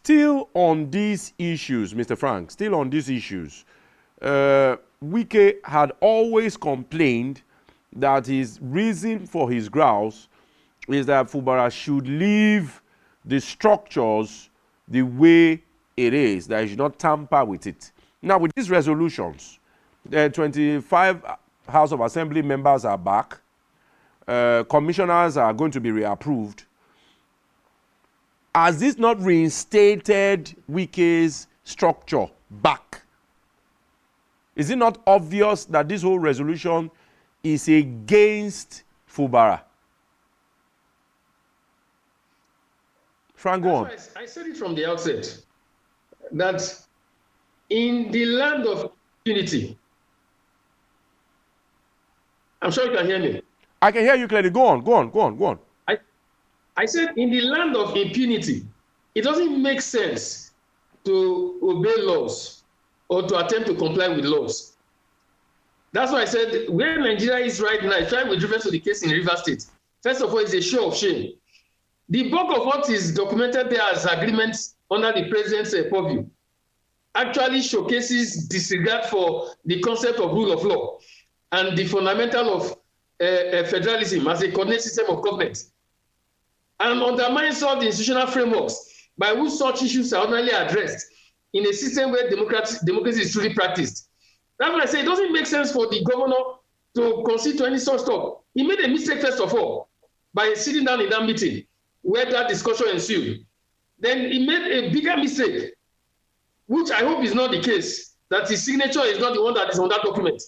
Still on these issues, Mr. Frank, still on these issues, Wike had always complained that his reason for his grouse is that Fubara should leave the structures the way it is, that he should not tamper with it. Now, with these resolutions, the 25 House of Assembly members are back. Commissioners are going to be reapproved. Has this not reinstated Wike's structure back? Is it not obvious that this whole resolution is against Fubara? Frank, go on. I said it from the outset that in the land of unity, I'm sure you can hear me. I can hear you clearly. Go on. I said in the land of impunity, it doesn't make sense to obey laws or to attempt to comply with laws. That's why I said where Nigeria is right now, trying with reference to the case in Rivers State, first of all, it's a show of shame. The bulk of what is documented there as agreements under the president's purview actually showcases disregard for the concept of rule of law and the fundamental of federalism as a coordinate system of government, and undermines all the institutional frameworks by which such issues are ordinarily addressed in a system where democracy is truly practiced. That's why I say it doesn't make sense for the governor to concede to any such stuff. He made a mistake, first of all, by sitting down in that meeting where that discussion ensued. Then he made a bigger mistake, which I hope is not the case, that his signature is not the one that is on that document.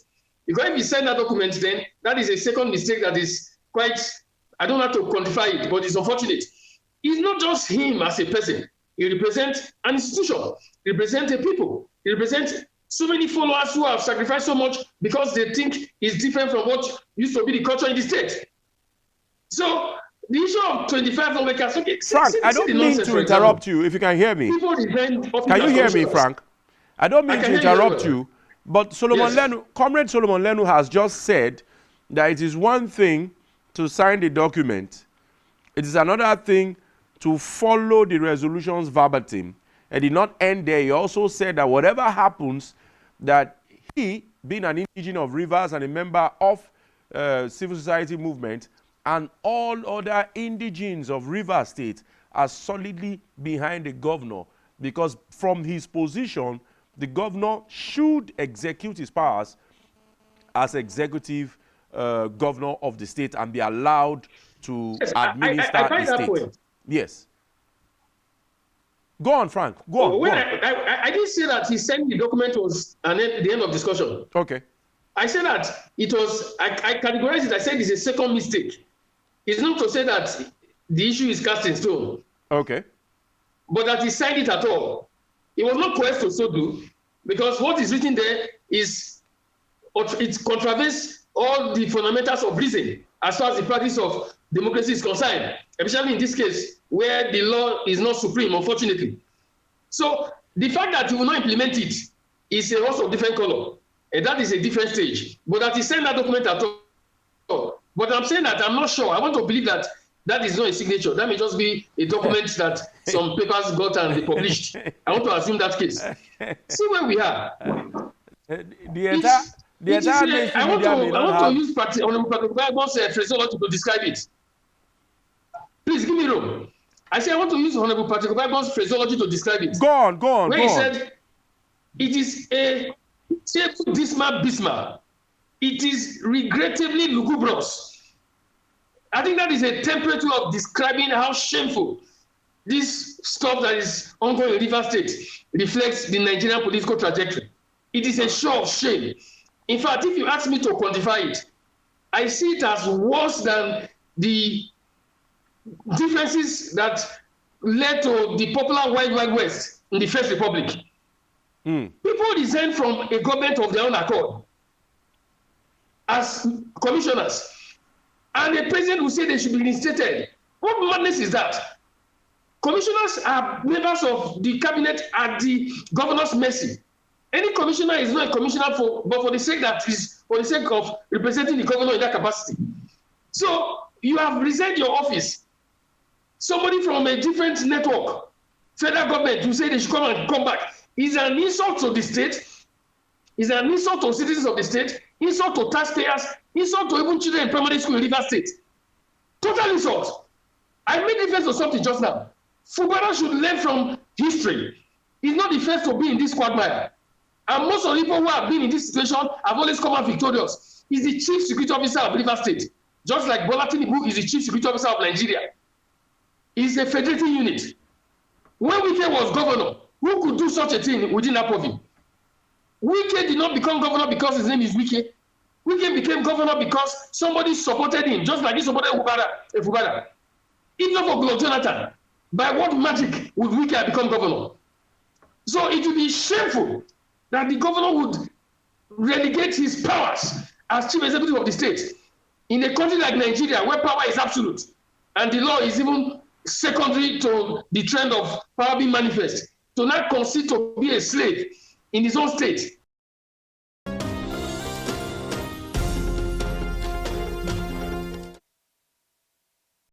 Because if he signed that document, then that is a second mistake that is quite, I don't have to quantify it, but it's unfortunate. It's not just him as a person. He represents an institution. He represents a people. He represents so many followers who have sacrificed so much because they think it's different from what used to be the culture in the state. So the issue of 25 lawmakers. Okay, Frank, I don't mean to interrupt you, if you can hear me. Can you hear me, Frank? I don't mean to interrupt you, but Comrade Solomon Lenu has just said that it is one thing to sign the document. It is another thing to follow the resolutions verbatim. And did not end there. He also said that whatever happens, that he, being an indigenous of Rivers and a member of civil society movement, and all other indigenes of Rivers State are solidly behind the governor, because from his position, the governor should execute his powers as executive governor of the state and be allowed to administer the state. Point. Yes. Go on, Frank. Go on. I didn't say that he sent the document was the end of discussion. Okay. I said that it was, I categorized it, I said it's a second mistake. It's not to say that the issue is cast in stone. Okay. But that he signed it at all. It was not coerced to so do, because what is written there is, it contravenes all the fundamentals of reason as far as the practice of democracy is concerned, especially in this case where the law is not supreme, unfortunately. So the fact that he will not implement it is a horse of different color, and that is a different stage. But that he sent that document at all. But I'm saying that I'm not sure. I want to believe that that is not a signature. That may just be a document that some papers got and they published. I want to assume that case. See where we are. I want to use Honorable Patrick Bagbo's phraseology to describe it. Please give me room. I say I want to use Honorable Patrick Bagbo's phraseology to describe it. Go on. Where he said, it is a dismal bismarck. It is regrettably lugubrious. I think that is a template way of describing how shameful this stuff that is ongoing in Rivers State reflects the Nigerian political trajectory. It is a show of shame. In fact, if you ask me to quantify it, I see it as worse than the differences that led to the popular Wild West in the First Republic. People resign from a government of their own accord as commissioners, and the president will say they should be reinstated. What madness is that? Commissioners are members of the cabinet at the governor's mercy. Any commissioner is not a commissioner but for the sake of representing the governor in that capacity. So you have resigned your office. Somebody from a different network federal government to say they should come back. It's an insult to the state. It's an insult to citizens of the state, insult to taxpayers, insult to even children in primary school in Rivers State. Total insult. I made reference to something just now. Fubara should learn from history. He's not the first to be in this quagmire. And most of the people who have been in this situation have always come out victorious. He's the chief security officer of Rivers State, just like Bola Tinubu is the chief security officer of Nigeria. He's a federating unit. When Wike was governor, who could do such a thing within Apovi? Wike did not become governor because his name is Wike. Wike became governor because somebody supported him, just like he supported Fubara. If not for Goodluck Jonathan, by what magic would Wike have become governor? So it would be shameful that the governor would relegate his powers as chief executive of the state in a country like Nigeria, where power is absolute and the law is even secondary to the trend of power being manifest, to not consider to be a slave in his own state